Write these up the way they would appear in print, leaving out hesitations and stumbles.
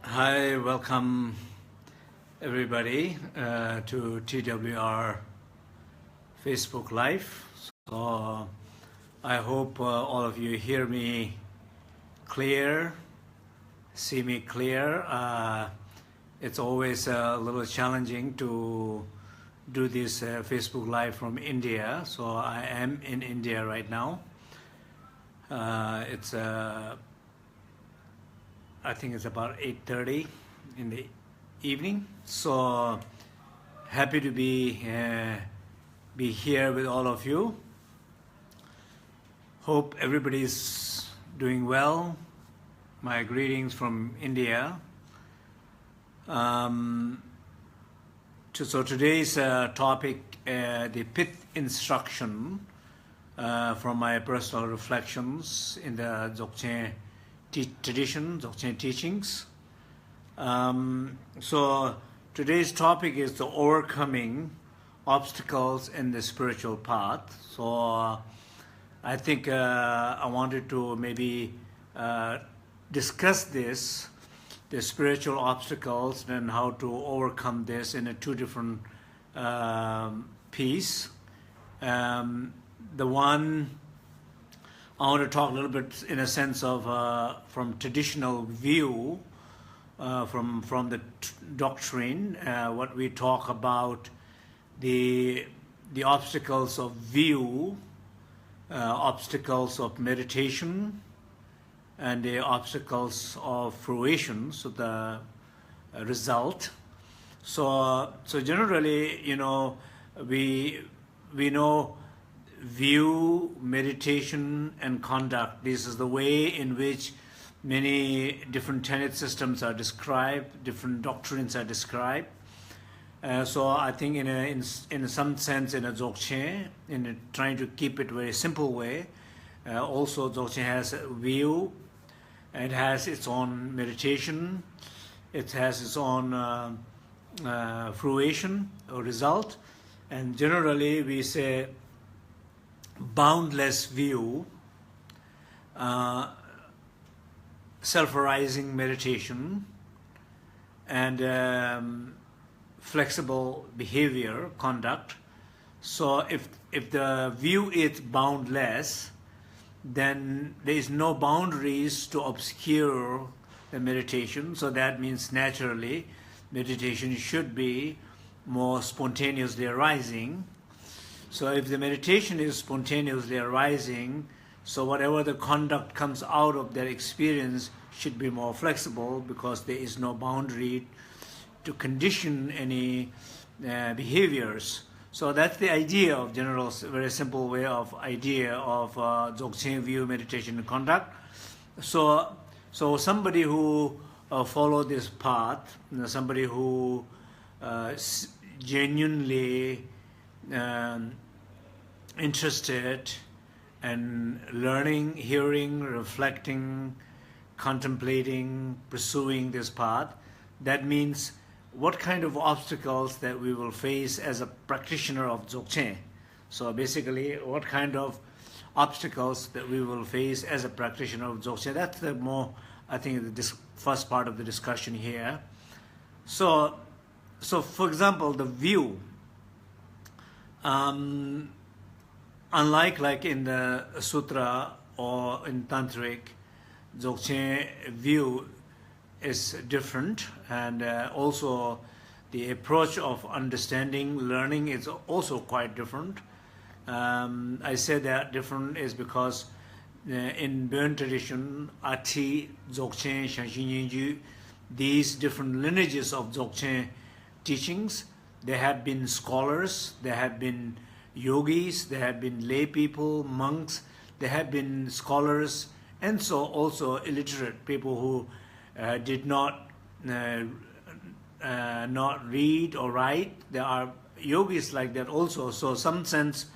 Hi, welcome everybody to TWR Facebook Live. So I hope all of you hear me clear, see me clear. It's always a little challenging to do this Facebook Live from India. So I am in India right now. I think it's about 8:30 in the evening. So happy to be here with all of you. Hope everybody's doing well. My greetings from India. So today's topic, the Pith Instruction from my personal reflections in the Dzogchen tradition, Dzogchen teachings. So today's topic is the overcoming obstacles in the spiritual path. So I think I wanted to maybe discuss this, the spiritual obstacles and how to overcome this in a two different piece. The one I want to talk a little bit in a sense of from traditional view, from the doctrine, what we talk about the obstacles of view, obstacles of meditation, and the obstacles of fruition, so the result. So generally, we know view, meditation, and conduct. This is the way in which many different tenet systems are described, different doctrines are described. So I think in some sense in a Dzogchen, trying to keep it very simple way, also Dzogchen has a view, it has its own meditation, it has its own fruition or result, and generally we say boundless view, self-arising meditation, and flexible behavior, conduct. So if the view is boundless, then there is no boundaries to obscure the meditation. So that means naturally meditation should be more spontaneously arising. So if the meditation is spontaneously arising, so whatever the conduct comes out of that experience should be more flexible, because there is no boundary to condition any behaviors. So that's the idea of general, very simple way of idea of Dzogchen view, meditation, and conduct. So somebody who follow this path, somebody who genuinely interested in learning, hearing, reflecting, contemplating, pursuing this path, that means what kind of obstacles that we will face as a practitioner of Dzogchen. So basically, what kind of obstacles that we will face as a practitioner of Dzogchen. That's the more, I think, the first part of the discussion here. So for example, the view, unlike like in the sutra or in tantric, Dzogchen view is different, and also the approach of understanding, learning is also quite different. I say that different is because in Burn tradition, Ati, Dzogchen, Shanshin Yinju, these different lineages of Dzogchen teachings, there have been scholars, there have been yogis, there have been lay people, monks, there have been scholars, and so also illiterate people who did not read or write. There are yogis like that also. So some sense,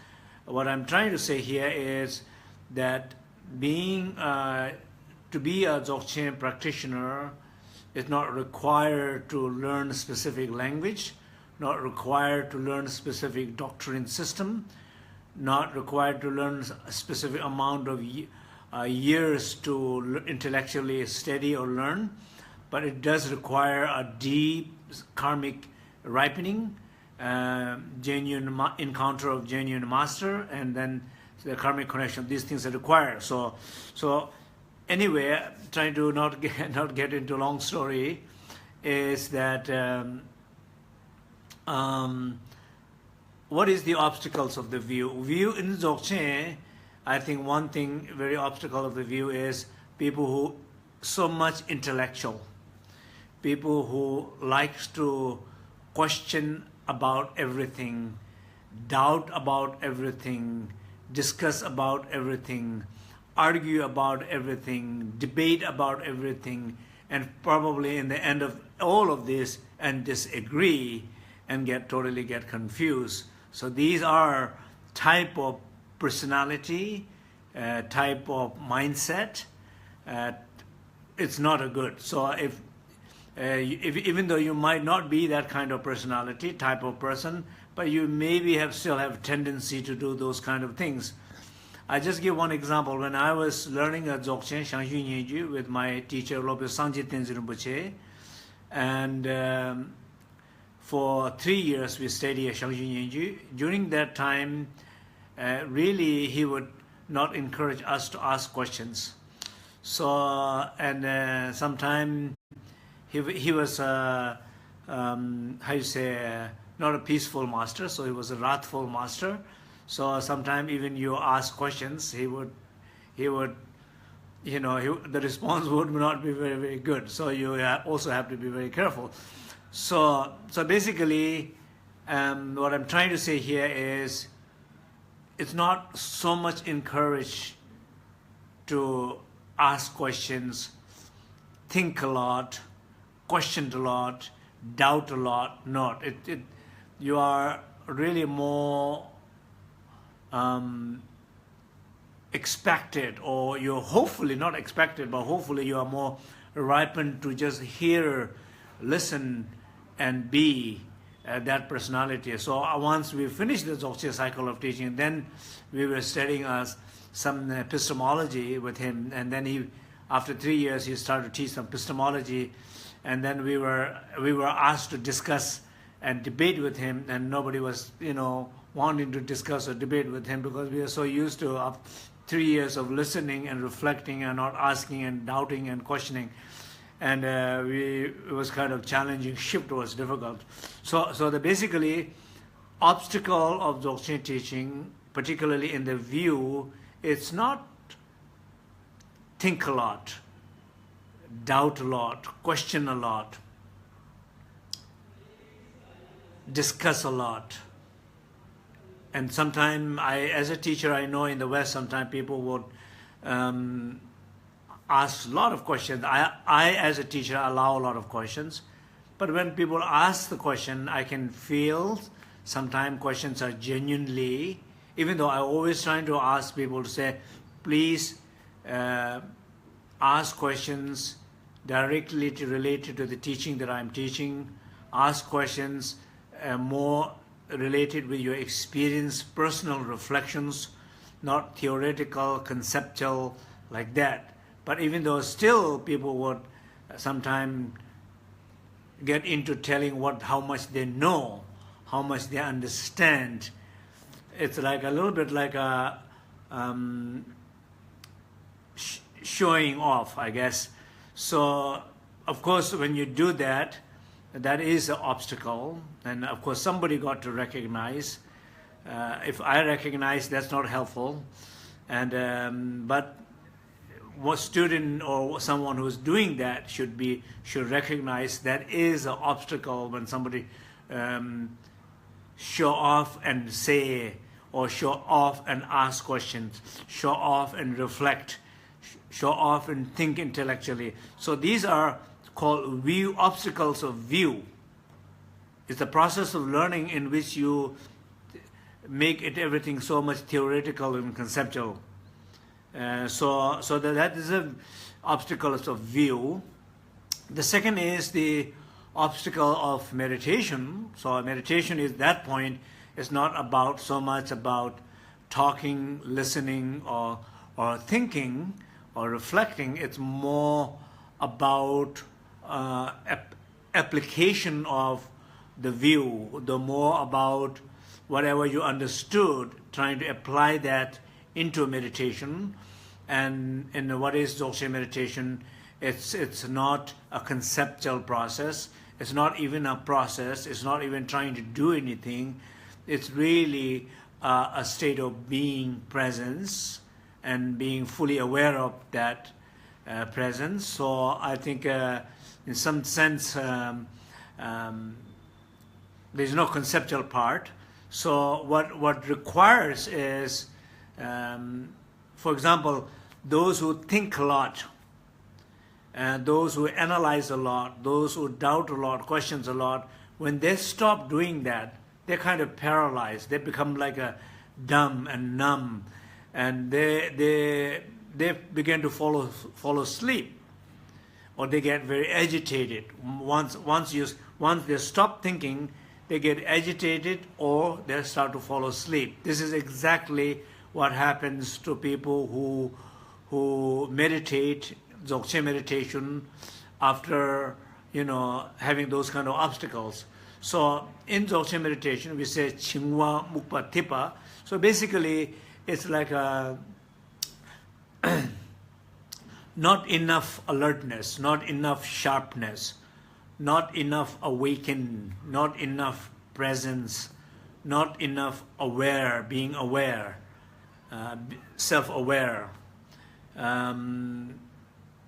what I'm trying to say here is that being to be a Dzogchen practitioner is not required to learn a specific language, not required to learn a specific doctrine system, not required to learn a specific amount of years to intellectually study or learn, but it does require a deep karmic ripening, genuine encounter of genuine master, and then the karmic connection. These things are required. So anyway, trying to not get into a long story, is that what is the obstacles of the view? View in Dzogchen, I think one thing, very obstacle of the view is people who so much intellectual, people who likes to question about everything, doubt about everything, discuss about everything, argue about everything, debate about everything, and probably in the end of all of this and disagree and totally get confused. So these are type of personality, type of mindset. It's not a good. So if even though you might not be that kind of personality, type of person, but you maybe still have tendency to do those kind of things. I just give one example. When I was learning at Dzogchen Shangxu Nyenju with my teacher Lopez Sangye Tenzin Rinpoche, and for 3 years we stayed at Shangxu Nyenju. During that time, really he would not encourage us to ask questions. So, and sometimes he was, how you say, not a peaceful master, so he was a wrathful master. So sometimes even you ask questions, he would, you know, the response would not be very, very good. So you also have to be very careful. So basically, what I'm trying to say here is, it's not so much encouraged to ask questions, think a lot, question a lot, doubt a lot. Not. You are really more expected, or you're hopefully not expected, but hopefully you are more ripened to just hear, listen, and be that personality. So once we finished the Dzogchen cycle of teaching, then we were studying some epistemology with him, and then he, after 3 years, he started to teach some epistemology, and then we were asked to discuss and debate with him, and nobody was, you know, wanting to discuss or debate with him, because we are so used to 3 years of listening and reflecting and not asking and doubting and questioning. And it was kind of challenging, shift was difficult. So the basically obstacle of Dzogchen teaching, particularly in the view, it's not think a lot, doubt a lot, question a lot, discuss a lot. And sometimes as a teacher, I know in the West, sometimes people would ask a lot of questions. I, as a teacher, allow a lot of questions. But when people ask the question, I can feel sometimes questions are genuinely, even though I'm always trying to ask people to say, please ask questions directly related to the teaching that I'm teaching. Ask questions more related with your experience, personal reflections, not theoretical, conceptual, like that. But even though still people would sometimes get into telling how much they know, how much they understand, it's like a little bit like a showing off, I guess. So, of course, when you do that, that is an obstacle, and of course somebody got to recognize. If I recognize, that's not helpful, and but what student or someone who's doing that should recognize that is an obstacle when somebody show off and say, or show off and ask questions, show off and reflect, show off and think intellectually. So these are called obstacles of view. It's the process of learning in which you make everything so much theoretical and conceptual. So that is an obstacle of view. The second is the obstacle of meditation. So meditation is that point. It's not so much about talking, listening, or thinking or reflecting. It's more about application of the view, the more about whatever you understood, trying to apply that into meditation. And what is Dzogchen meditation? It's not a conceptual process. It's not even a process. It's not even trying to do anything. It's really a state of being presence and being fully aware of that presence. So I think in some sense there's no conceptual part. So what requires is, for example, those who think a lot, and those who analyze a lot, those who doubt a lot, questions a lot, when they stop doing that, they're kind of paralyzed. They become like a dumb and numb, and they begin to follow sleep, or they get very agitated. Once they stop thinking, they get agitated, or they start to follow sleep. This is exactly what happens to people who meditate, Dzogchen meditation, after having those kind of obstacles. So in Dzogchen meditation, we say Chingwa Mukpa Tipa. So basically, it's like a not enough alertness, not enough sharpness, not enough awaken, not enough presence, not enough being aware, self-aware,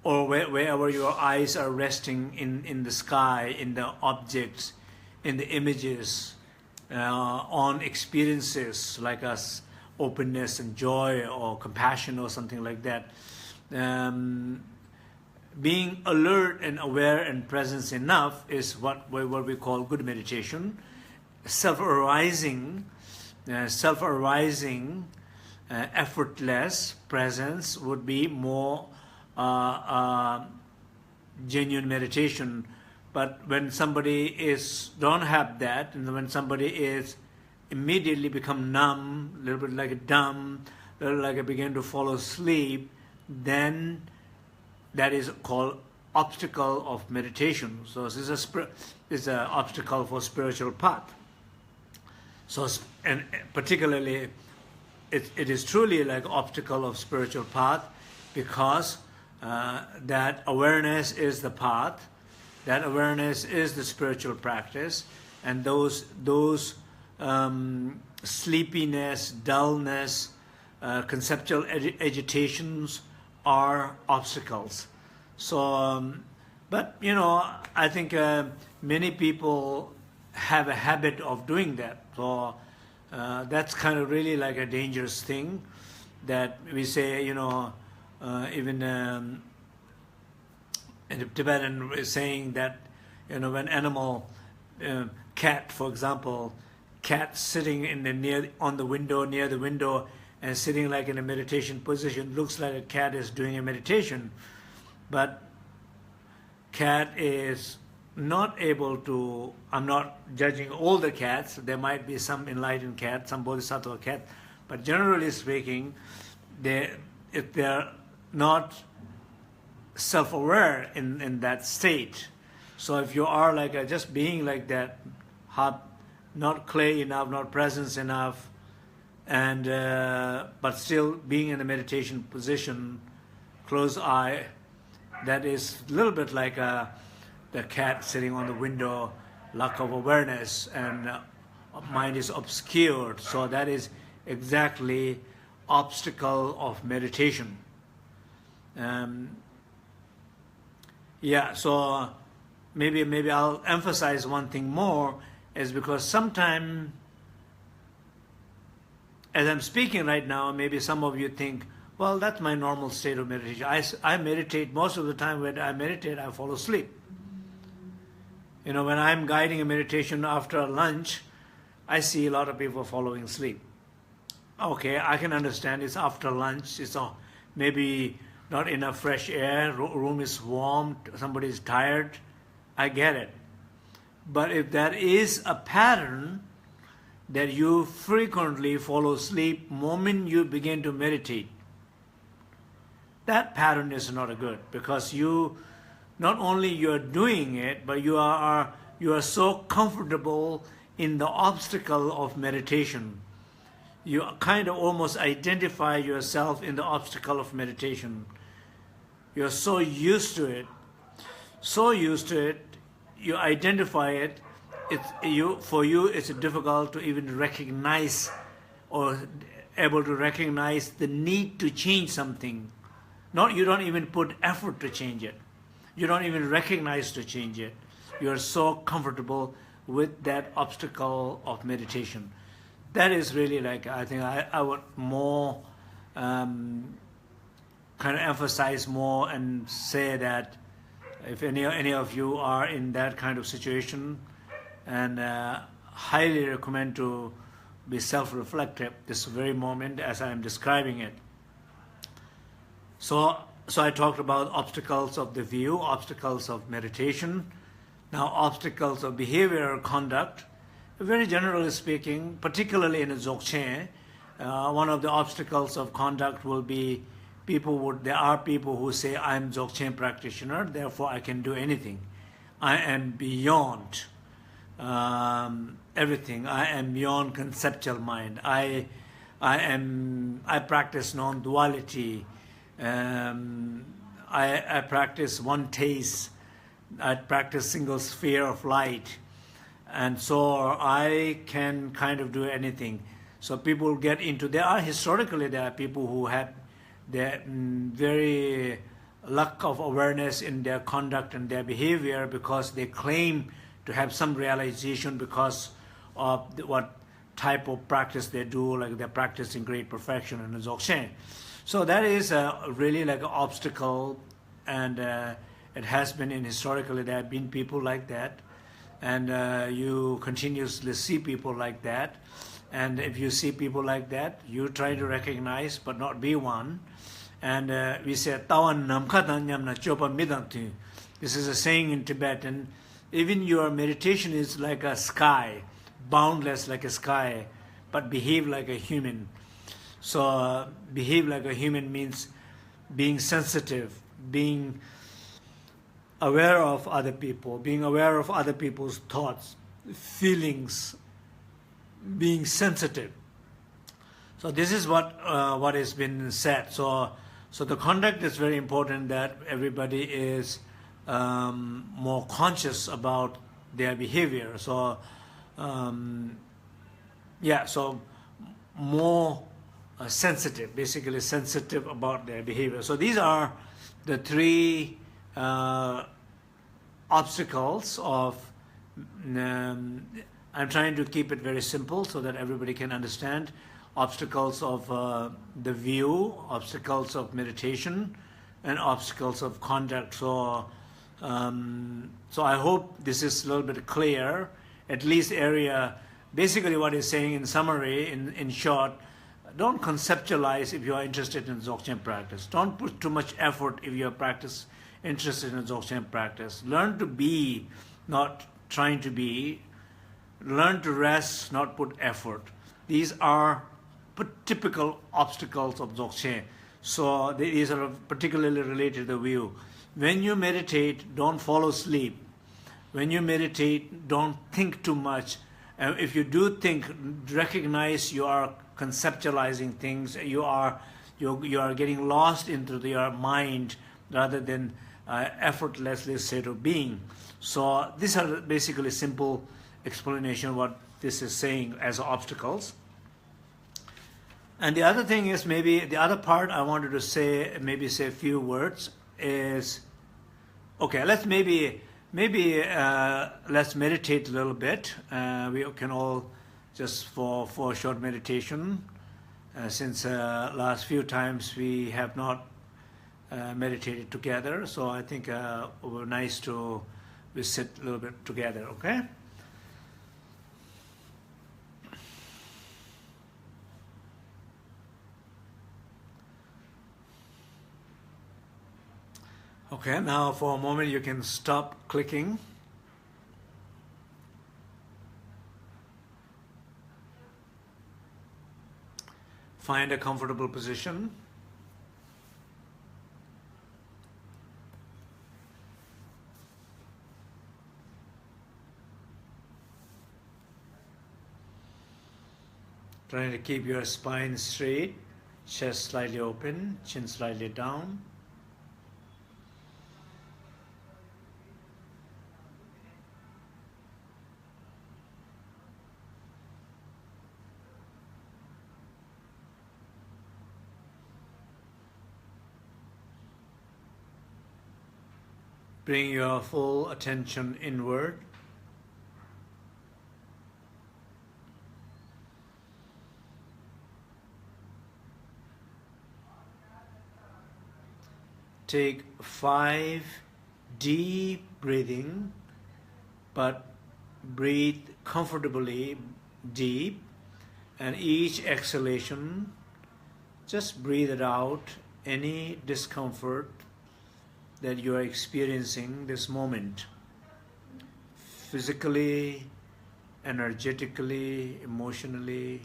or wherever your eyes are resting in the sky, in the objects, in the images, on experiences like us, openness and joy or compassion or something like that. Being alert and aware and presence enough is what we call good meditation. Self-arising, effortless presence would be more genuine meditation. But when somebody don't have that, and when somebody is immediately become numb, a little bit like a dumb, a little like begin to follow sleep, then that is called obstacle of meditation. So this is an obstacle for spiritual path. So, and particularly, it is truly like obstacle of spiritual path, because that awareness is the path, that awareness is the spiritual practice, and those sleepiness, dullness, conceptual agitations are obstacles. So, but I think many people have a habit of doing that. So that's kind of really like a dangerous thing, that we say, even in the Tibetan is saying that, when animal, cat, for example, cat sitting near the window and sitting like in a meditation position, looks like a cat is doing a meditation, but cat is not able to. I'm not judging all the cats. There might be some enlightened cat, some bodhisattva cat, but generally speaking, if they're not self-aware in that state. So if you are like just being like that, not clear enough, not presence enough, and but still being in a meditation position, closed eye, that is a little bit like the cat sitting on the window, lack of awareness, and mind is obscured. So that is exactly obstacle of meditation. So maybe I'll emphasize one thing more, is because sometimes, as I'm speaking right now, maybe some of you think, well, that's my normal state of meditation. I meditate. Most of the time when I meditate, I fall asleep. When I'm guiding a meditation after lunch, I see a lot of people falling asleep. Okay, I can understand it's after lunch. It's maybe not enough fresh air, room is warm, somebody is tired. I get it. But if that is a pattern that you frequently fall asleep moment you begin to meditate, that pattern is not good, because you not only you are doing it, but you are so comfortable in the obstacle of meditation. You kind of almost identify yourself in the obstacle of meditation. You're so used to it, you identify it. For you, it's difficult to even recognize or able to recognize the need to change something. You don't even put effort to change it. You don't even recognize to change it. You're so comfortable with that obstacle of meditation. That is really like, I think I would more kind of emphasize more and say that if any of you are in that kind of situation, and highly recommend to be self-reflective this very moment as I am describing it. So I talked about obstacles of the view, obstacles of meditation, now obstacles of behavior or conduct. Very generally speaking, particularly in a Dzogchen, one of the obstacles of conduct will be there are people who say, I'm Dzogchen practitioner, therefore I can do anything. I am beyond everything. I am beyond conceptual mind. I practice non-duality. I practice one taste. I practice single sphere of light. And so I can kind of do anything. So people get into, there are people who have the very lack of awareness in their conduct and their behavior because they claim to have some realization because of what type of practice they do, like they're practicing great perfection in the Dzogchen. So that is really like an obstacle, and it has been historically there have been people like that, and you continuously see people like that. And if you see people like that, you try to recognize but not be one. And we say, "Tawan namkhatan nyamna chopa midantu." This is a saying in Tibetan. Even your meditation is like a sky, boundless like a sky, but behave like a human. So behave like a human means being sensitive, being aware of other people, being aware of other people's thoughts, feelings, being sensitive. So this is what has been said. So the conduct is very important, that everybody is more conscious about their behavior. So so more sensitive, basically sensitive about their behavior. So these are the three obstacles of, I'm trying to keep it very simple so that everybody can understand. Obstacles of the view, obstacles of meditation, and obstacles of conduct. So I hope this is a little bit clear, at least area. Basically what he's saying in summary, in short, don't conceptualize if you are interested in Dzogchen practice. Don't put too much effort if you are interested in Dzogchen practice. Learn to be, not trying to be. Learn to rest, not put effort. These are typical obstacles of Dzogchen. So these are particularly related to the view. When you meditate, don't fall asleep. When you meditate, don't think too much. If you do think, recognize you are conceptualizing things. You are getting lost into your mind rather than effortlessly state of being. So these are basically simple explanation of what this is saying as obstacles. And the other thing is, maybe the other part I wanted to say a few words is, okay, let's let's meditate a little bit. We can all just for a short meditation, since last few times we have not meditated together. So I think it would be nice to sit a little bit together, okay? Okay, now for a moment you can stop clicking. Find a comfortable position. Trying to keep your spine straight, chest slightly open, chin slightly down. Bring your full attention inward. Take 5 deep breathing, but breathe comfortably deep, and each exhalation, just breathe it out, any discomfort that you are experiencing this moment, physically, energetically, emotionally.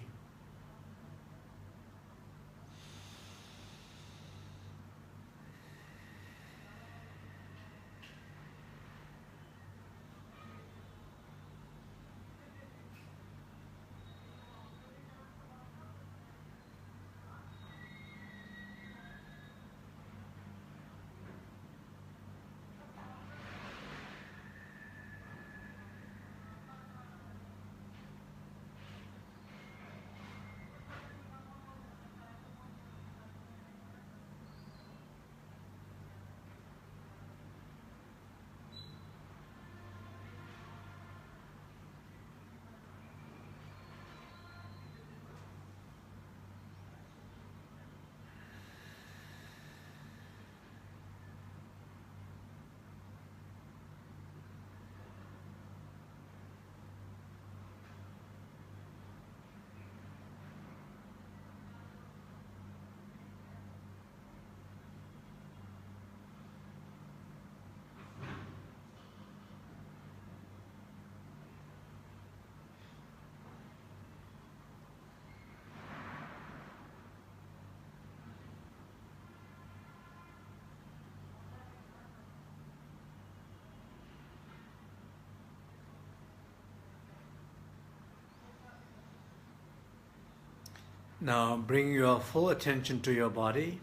Now bring your full attention to your body,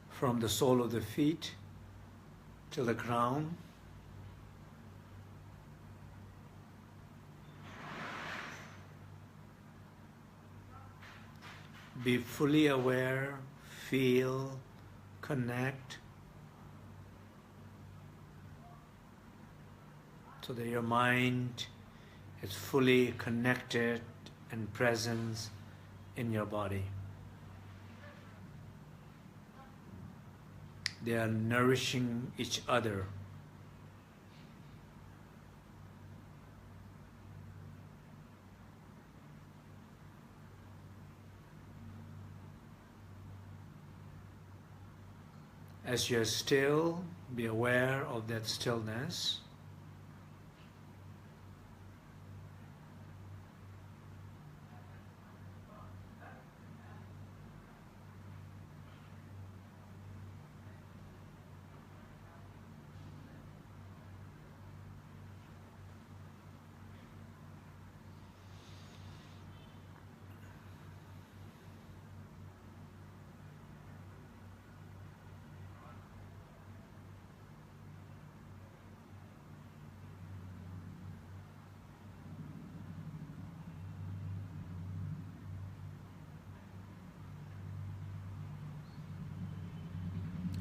from the sole of the feet to the ground. Be fully aware, feel, connect, so that your mind is fully connected and present in your body. They are nourishing each other. As you are still, be aware of that stillness.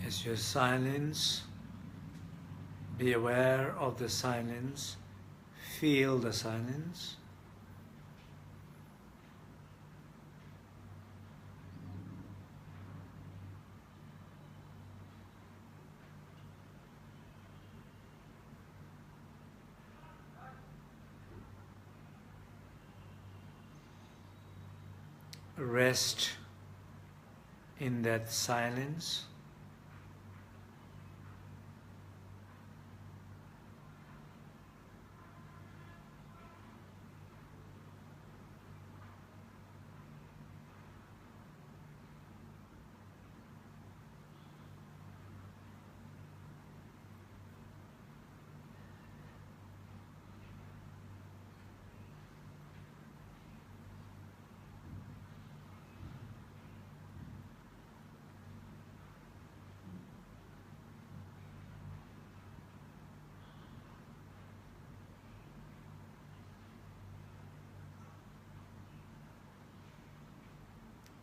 As your silence, be aware of the silence, feel the silence. Rest in that silence.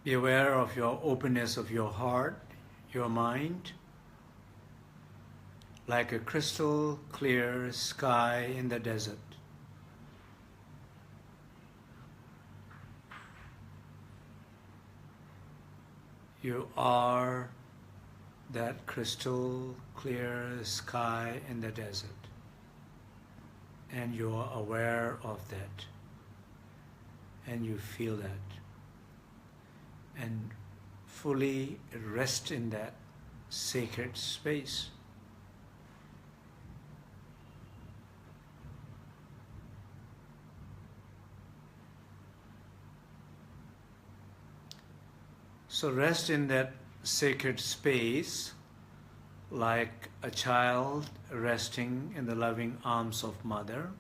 Be aware of your openness of your heart, your mind, like a crystal clear sky in the desert. You are that crystal clear sky in the desert, and you are aware of that, and you feel that, and fully rest in that sacred space. So rest in that sacred space like a child resting in the loving arms of mother.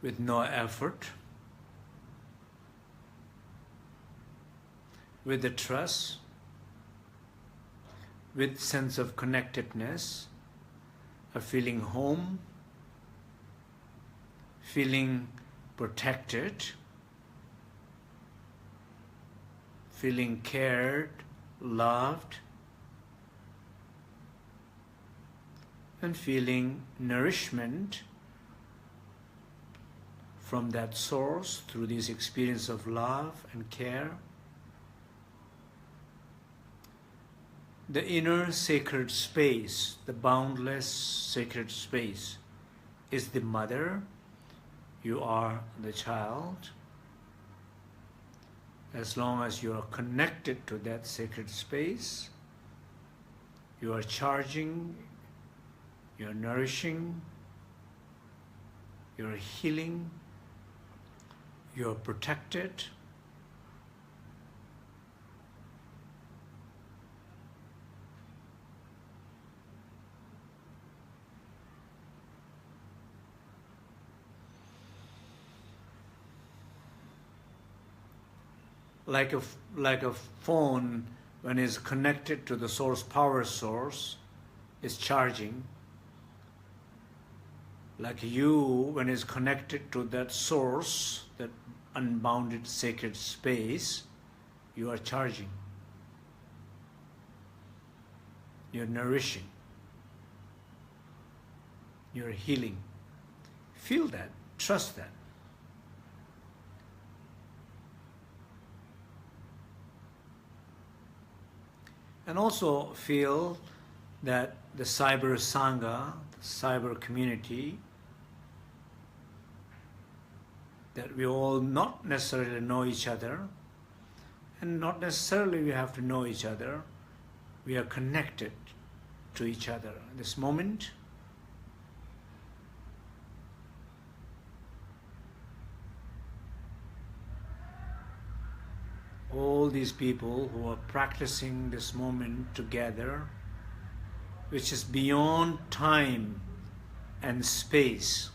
With no effort, with the trust, with sense of connectedness, of feeling home, feeling protected, feeling cared, loved, and feeling nourishment from that source through this experience of love and care. The inner sacred space, the boundless sacred space, is the mother. You are the child. As long as you are connected to that sacred space, you are charging, you are nourishing, you are healing, you are protected. Like a phone, when it's connected to the source, power source, is charging. Like you, when it's connected to that source, that unbounded sacred space, you are charging. You're nourishing. You're healing. Feel that. Trust that. And also feel that the cyber sangha, the cyber community, that we all not necessarily know each other, and not necessarily we have to know each other. We are connected to each other. In this moment, all these people who are practicing this moment together, which is beyond time and space.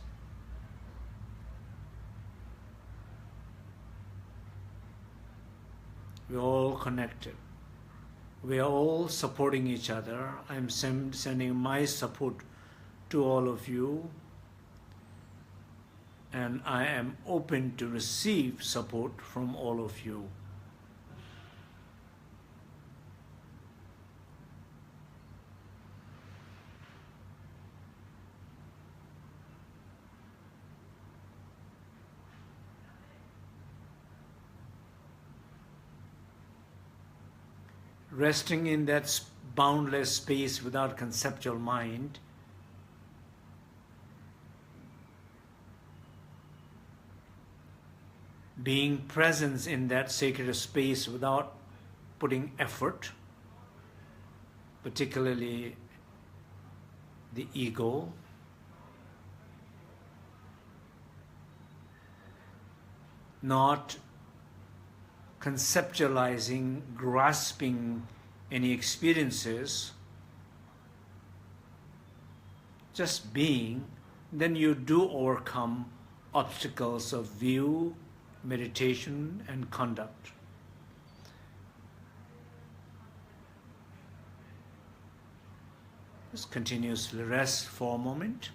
We're all connected. We are all supporting each other. I'm sending my support to all of you, and I am open to receive support from all of you. Resting in that boundless space without conceptual mind, being present in that sacred space without putting effort, particularly the ego, not conceptualizing, grasping any experiences, just being then you do overcome obstacles of view, meditation, and conduct. Just continuously rest for a moment.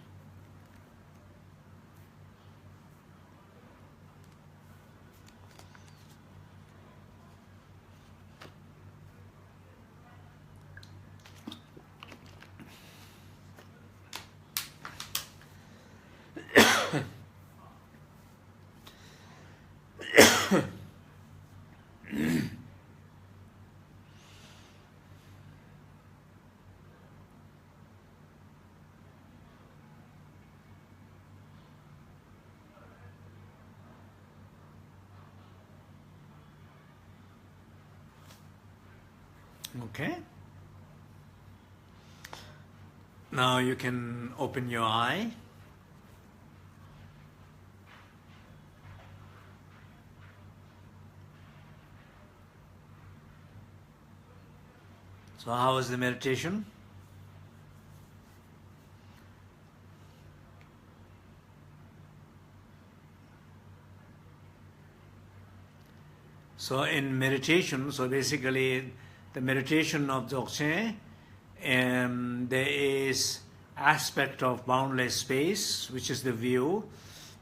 Okay. Now you can open your eye. So how was the meditation? So in meditation, so basically the meditation of Dzogchen, there is aspect of boundless space, which is the view.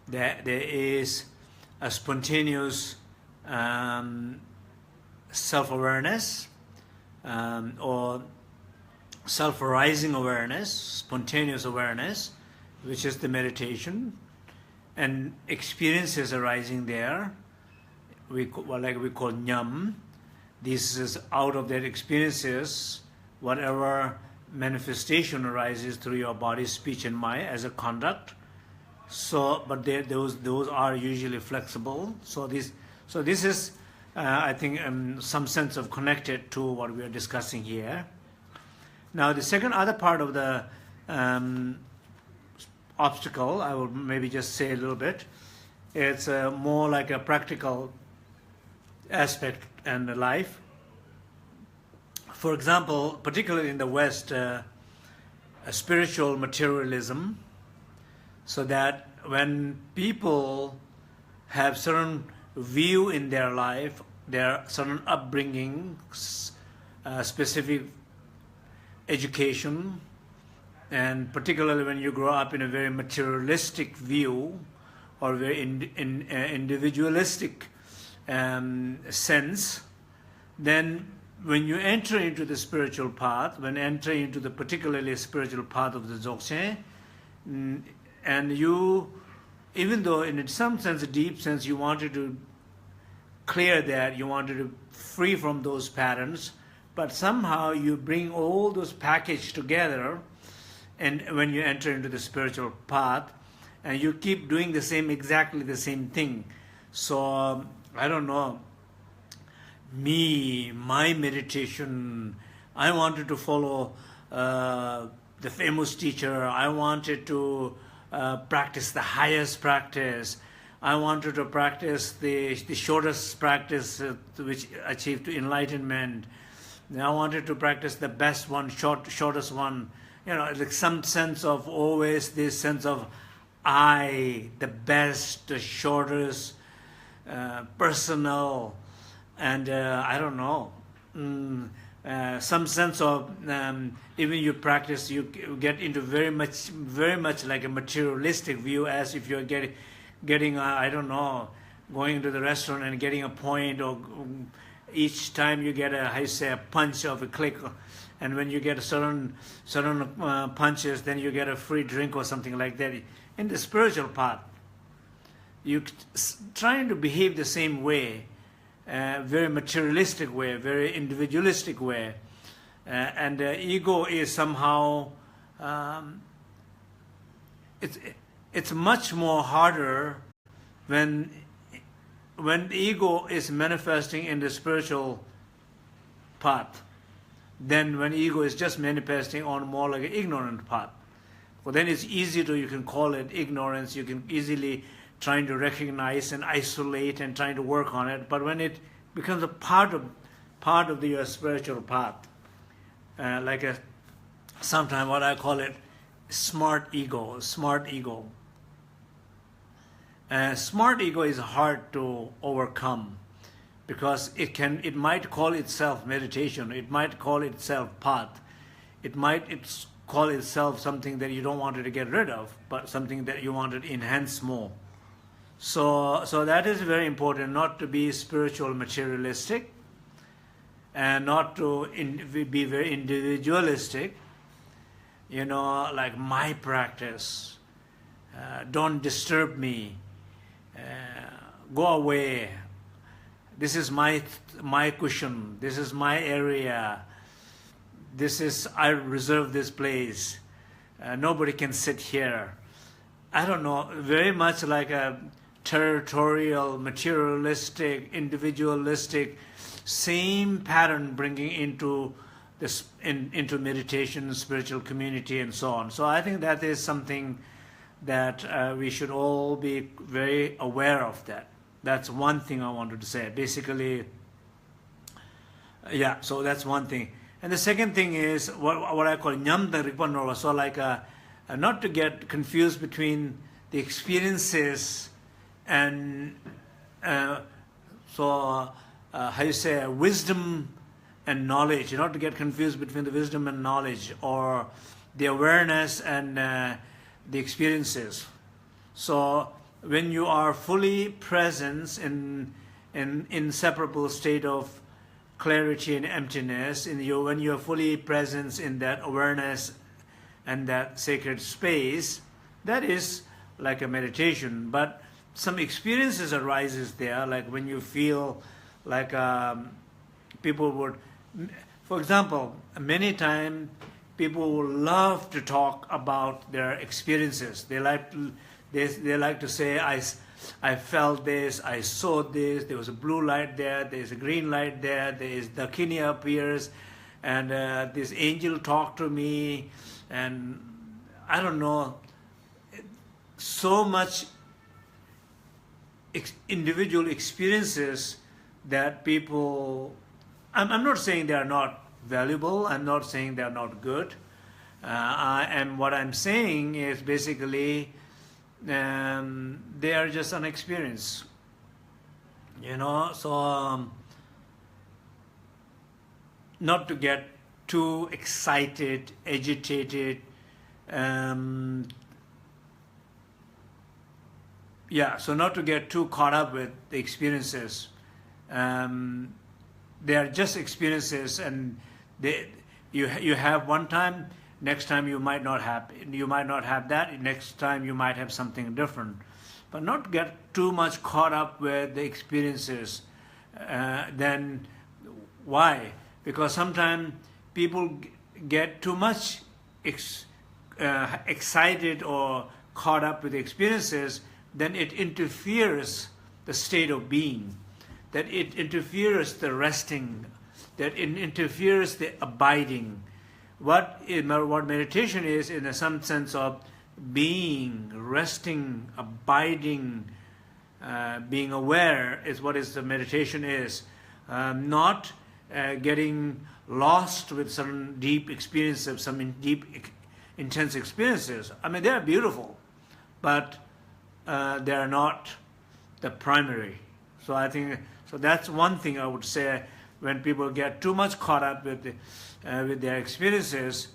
There is a spontaneous self-awareness, or self-arising awareness, spontaneous awareness, which is the meditation, and experiences arising there, we call nyam. This is out of that experiences, whatever manifestation arises through your body, speech, and mind as a conduct. So, but those are usually flexible. So this is, I think, some sense of connected to what we are discussing here. Now, the second other part of the obstacle, I will maybe just say a little bit. It's more like a practical aspect and life. For example, particularly in the West, a spiritual materialism, so that when people have certain view in their life, their certain upbringing, specific education, and particularly when you grow up in a very materialistic view or very individualistic sense, then when you enter into the spiritual path, when enter into the particularly spiritual path of the Dzogchen, and you, even though in some sense, a deep sense, you wanted to clear that, you wanted to free from those patterns, but somehow you bring all those packaged together, and when you enter into the spiritual path, and you keep doing the same, exactly the same thing. So, I don't know, my meditation, I wanted to follow the famous teacher, I wanted to practice the highest practice, I wanted to practice the shortest practice which achieved enlightenment, I wanted to practice the best one, shortest one, you know, like some sense of always this sense of I, the best, the shortest, personal, and I don't know, some sense of even you practice, you get into very much like a materialistic view, as if you're getting I don't know, going into the restaurant and getting a point, or each time you get a punch of a click, and when you get a certain punches, then you get a free drink or something like that. In the spiritual path, you trying to behave the same way, very materialistic way, very individualistic way, and the ego is somehow it's much more harder when the ego is manifesting in the spiritual path than when ego is just manifesting on more like an ignorant path. Well, then it's easy to, you can call it ignorance, you can easily trying to recognize and isolate and trying to work on it. But when it becomes a part of your spiritual path, like sometimes what I call it, smart ego. Smart ego is hard to overcome, because it might call itself meditation, it might call itself path, it might call itself something that you don't want it to get rid of, but something that you want to enhance more. So that is very important, not to be spiritual materialistic, and not to be very individualistic, like my practice, don't disturb me, go away, this is my cushion, this is my area, I reserve this place, nobody can sit here. I don't know, very much like a territorial, materialistic, individualistic, same pattern bringing into this into meditation, spiritual community, and so on. So I think that is something that we should all be very aware of. That's one thing I wanted to say. Basically, yeah. So that's one thing. And the second thing is what I call nyamda ripanora. So like not to get confused between the experiences and how you say wisdom and knowledge. Not to get confused between the wisdom and knowledge, or the awareness and the experiences. So when you are fully present in inseparable state of clarity and emptiness, when you are fully present in that awareness and that sacred space, that is like a meditation. But some experiences arises there, like when you feel like people would, for example, many times people will love to talk about their experiences. They like to say, I felt this, I saw this, there was a blue light there, there's a green light there, there is Dakini appears, and this angel talked to me, and I don't know, so much individual experiences that people, I'm not saying they are not valuable, I'm not saying they are not good, and what I'm saying is basically they are just an experience, so not to get too excited, agitated, so not to get too caught up with the experiences. They are just experiences, and you have one time, next time you might not have that, next time you might have something different. But not get too much caught up with the experiences. Then why? Because sometimes people get too much excited or caught up with the experiences, then it interferes the state of being, that it interferes the resting, that it interferes the abiding. What meditation is, in some sense of being, resting, abiding, being aware, is what is the meditation is. Not getting lost with some deep experiences, some deep, intense experiences. I mean, they are beautiful, but they are not the primary. So I think, so that's one thing I would say. When people get too much caught up with their experiences,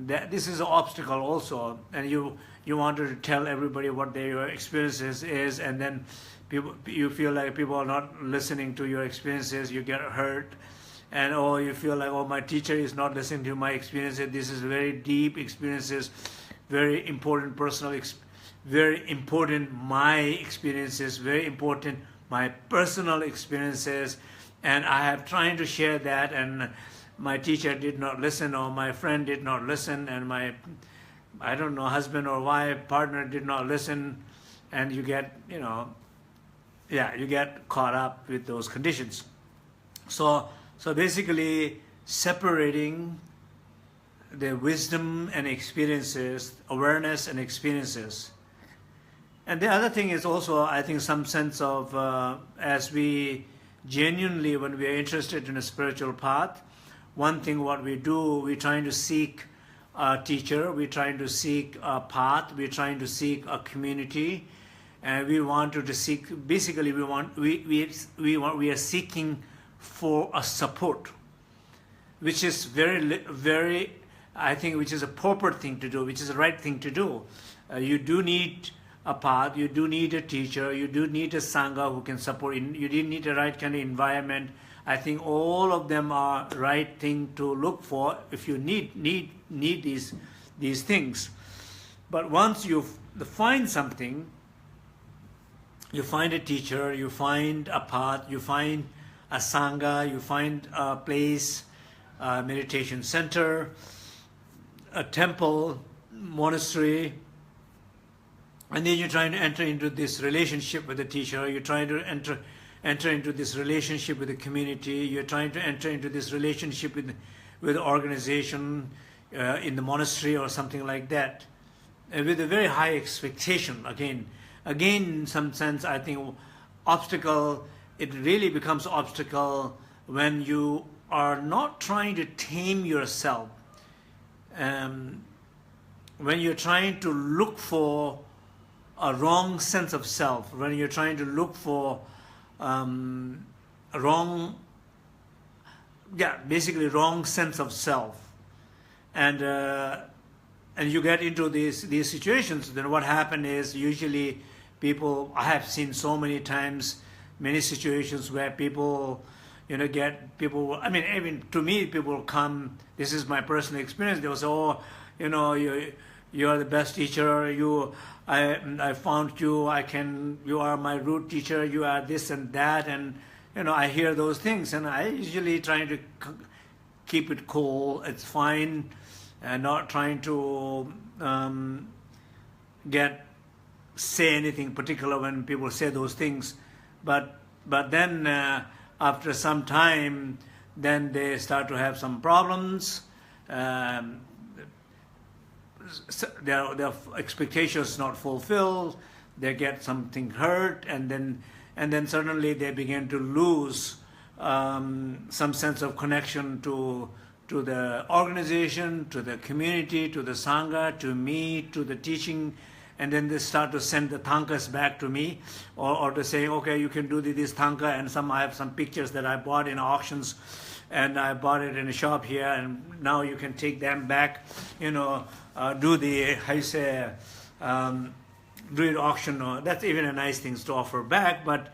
that this is an obstacle also, and you wanted to tell everybody what your experiences is, and then you feel like people are not listening to your experiences, you get hurt, and you feel like, my teacher is not listening to my experiences. This is very deep experiences, very important personal, very important my experiences, very important my personal experiences. And I have tried to share that, and my teacher did not listen, or my friend did not listen, and my, husband or wife, partner did not listen, and you get, you get caught up with those conditions. So basically separating the wisdom and experiences, awareness and experiences. And the other thing is also, I think, some sense of, as we genuinely, when we are interested in a spiritual path, one thing what we do, we're trying to seek a teacher, we're trying to seek a path, we're trying to seek a community, and we want to seek, basically we are seeking for a support, which is very, I think, which is a proper thing to do, which is the right thing to do. You do need a path, you do need a teacher, you do need a sangha who can support, you do need the right kind of environment. I think all of them are right thing to look for if you need these things. But once you find something, you find a teacher, you find a path, you find a sangha, you find a place, a meditation center, a temple, monastery, and then you're trying to enter into this relationship with the teacher, you're trying to enter into this relationship with the community, you're trying to enter into this relationship with the organization in the monastery or something like that, with a very high expectation. Again, in some sense, I think obstacle, it really becomes obstacle when you are not trying to tame yourself, when you're trying to look for a wrong sense of self, when you're trying to look for basically wrong sense of self, and you get into these situations, then what happens is usually people, I have seen so many times, many situations where people, I mean, even to me, people will come, this is my personal experience, they will say, oh, you are the best teacher, I found you, you are my root teacher, you are this and that, and I hear those things, and I usually try to keep it cool, it's fine, and not trying to say anything particular when people say those things, but then after some time, then they start to have some problems. Their expectations not fulfilled, they get something hurt, and then suddenly they begin to lose some sense of connection to the organization, to the community, to the sangha, to me, to the teaching, and then they start to send the thankas back to me, or to say, okay, you can do this thanka, and I have some pictures that I bought in auctions, and I bought it in a shop here, and now you can take them back, do the, do it auction, or that's even a nice thing to offer back, but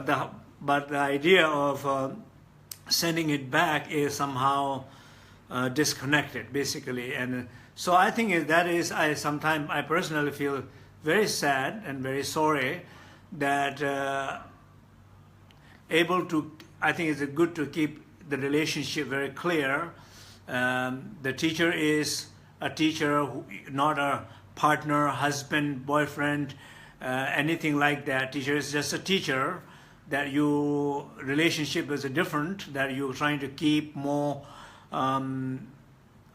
the idea of sending it back is somehow disconnected, basically. And so I think sometimes I personally feel very sad and very sorry that I think it's good to keep the relationship very clear. The teacher is a teacher, not a partner, husband, boyfriend, anything like that. Teacher is just a teacher, that your relationship is different, that you're trying to keep more. I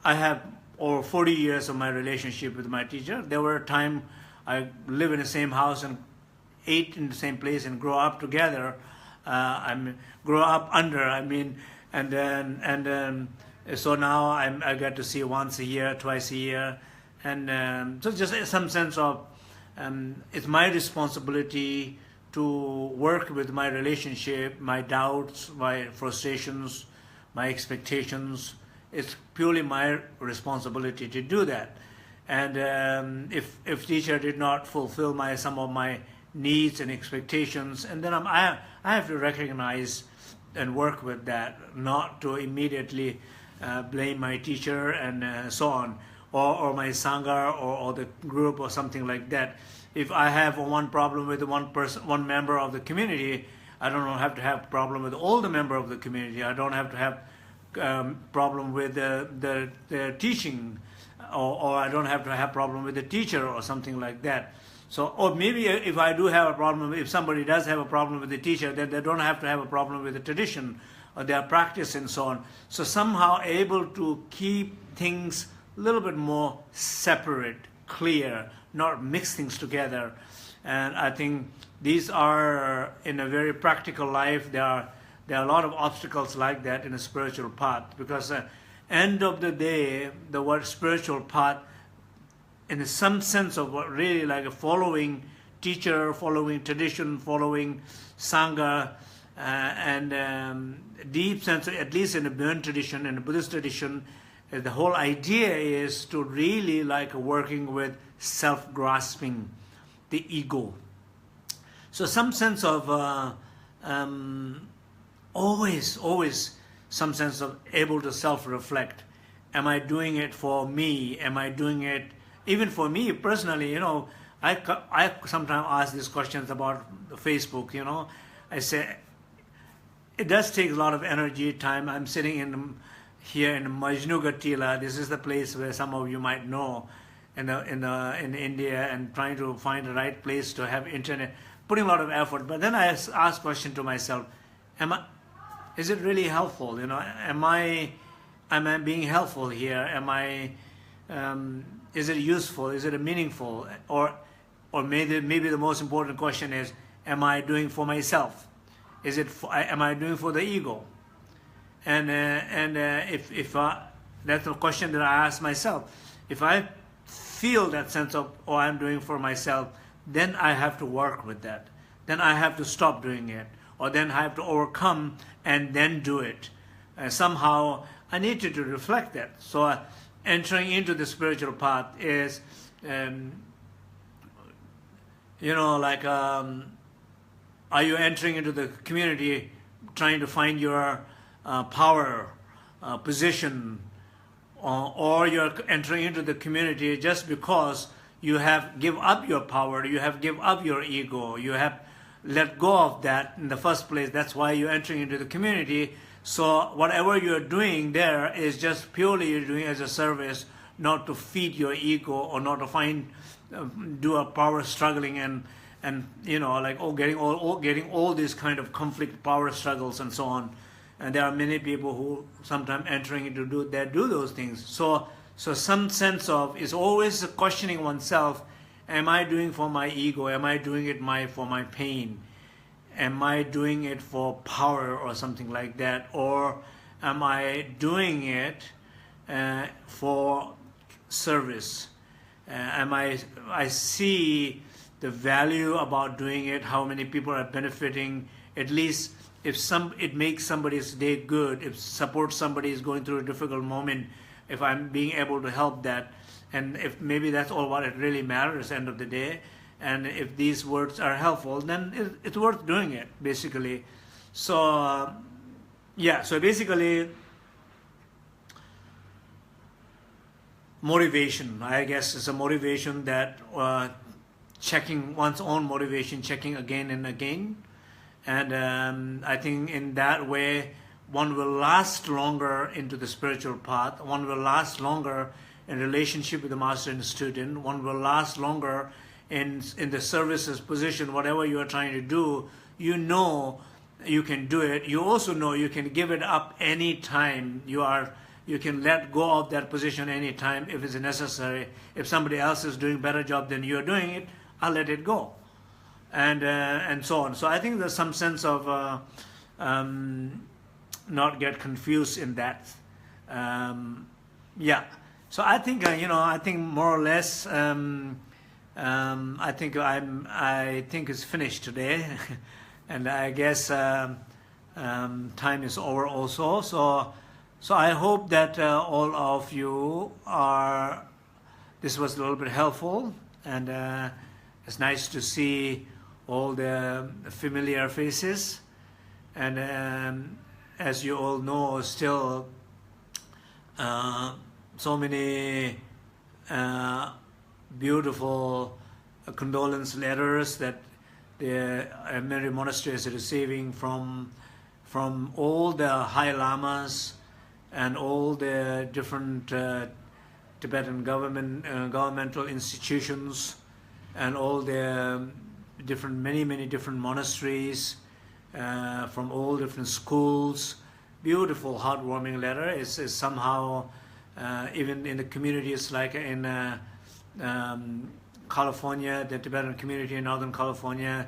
have over 40 years of my relationship with my teacher. There were a time I live in the same house and ate in the same place and grow up together. And then so now I get to see once a year, twice a year, and so just some sense of it's my responsibility to work with my relationship, my doubts, my frustrations, my expectations. It's purely my responsibility to do that. And if teacher did not fulfill some of my needs and expectations, and then I have to recognize and work with that, not to immediately blame my teacher and so on, or my sangha or the group or something like that. If I have one problem with one member of the community, I don't have to have problem with all the member of the community. I don't have to have problem with the teaching, or I don't have to have problem with the teacher or something like that. So, or maybe if I do have a problem, if somebody does have a problem with the teacher, then they don't have to have a problem with the tradition or their practice and so on. So somehow able to keep things a little bit more separate, clear, not mix things together. And I think these are, in a very practical life, there are a lot of obstacles like that in a spiritual path, because end of the day, the word spiritual path, in some sense of what really like a following teacher, following tradition, following Sangha, and deep sense, at least in the Burn tradition and the Buddhist tradition, the whole idea is to really like working with self-grasping, the ego. So some sense of always some sense of able to self-reflect. Am I doing it for me? Am I doing it even for me personally? I sometimes ask these questions about Facebook. I say it does take a lot of energy, time. I'm sitting here in Majnugatila. This is the place where some of you might know in India, and trying to find the right place to have internet, putting a lot of effort. But then I ask question to myself, is it really helpful? Am I being helpful here? Is it useful? Is it meaningful? Or maybe the most important question is, am I doing for myself? Am I doing for the ego? And if that's the question that I ask myself. If I feel that sense of, I'm doing for myself, then I have to work with that. Then I have to stop doing it, or then I have to overcome and then do it. Somehow I need to reflect that. So entering into the spiritual path is, are you entering into the community trying to find your power, position, or you're entering into the community just because you have give up your power, you have give up your ego, you have let go of that in the first place. That's why you're entering into the community. So whatever you're doing there is just purely you're doing as a service, not to feed your ego, or not to do a power struggling and getting all these kind of conflict power struggles and so on. And there are many people who sometimes entering into do those things. So some sense of is always questioning oneself: am I doing for my ego? Am I doing it for my pain? Am I doing it for power or something like that? Or am I doing it for service? I see the value about doing it, how many people are benefiting, at least if it makes somebody's day good, if supports somebody is going through a difficult moment, if I'm being able to help that, and if maybe that's all what it really matters at the end of the day, and if these words are helpful, then it's worth doing it, basically. So so basically motivation, I guess, is a motivation that checking one's own motivation, checking again and again. And I think in that way, one will last longer into the spiritual path. One will last longer in relationship with the master and the student. One will last longer in the services position. Whatever you are trying to do, you can do it. You also know you can give it up any time. You can let go of that position any time if it's necessary. If somebody else is doing a better job than you're doing it, I'll let it go. And so on. So I think there's some sense of not get confused in that. So I think I think more or less I think it's finished today, and I guess time is over also. So I hope that all of you this was a little bit helpful, and it's nice to see all the familiar faces, and as you all know, still so many beautiful condolence letters that the Mary Monastery is receiving from all the high lamas and all the different Tibetan governmental institutions, and all the many different monasteries, from all different schools. Beautiful, heartwarming letter. Is somehow even in the communities like in California, the Tibetan community in Northern California,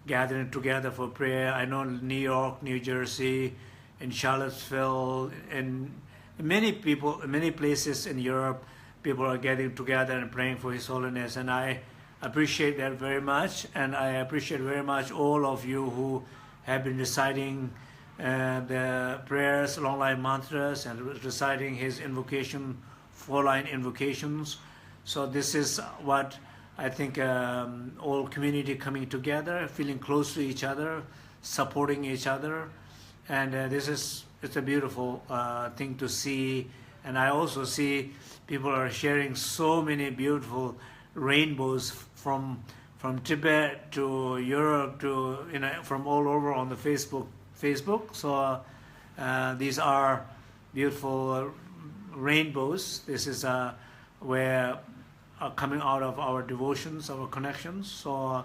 gathering together for prayer. I know New York, New Jersey, in Charlottesville, in many people, in many places in Europe, people are getting together and praying for His Holiness, and I appreciate that very much, and I appreciate very much all of you who have been reciting the prayers, long line mantras, and reciting his invocation, 4-line invocations. So this is what I think all community coming together, feeling close to each other, supporting each other, and it's a beautiful thing to see. And I also see people are sharing so many beautiful rainbows from Tibet to Europe to from all over on the Facebook. So these are beautiful rainbows. This is where coming out of our devotions, our connections. So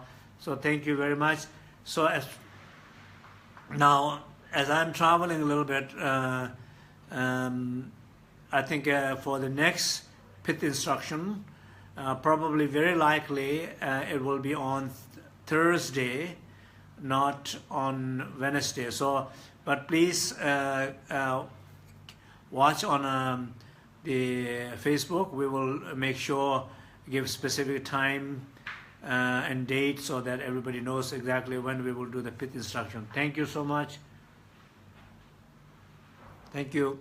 thank you very much. So now as I'm traveling a little bit, I think for the next Pith instruction, probably very likely it will be on Thursday, not on Wednesday. So, but please watch on the Facebook. We will make sure give specific time and date so that everybody knows exactly when we will do the Pith instruction. Thank you so much. Thank you.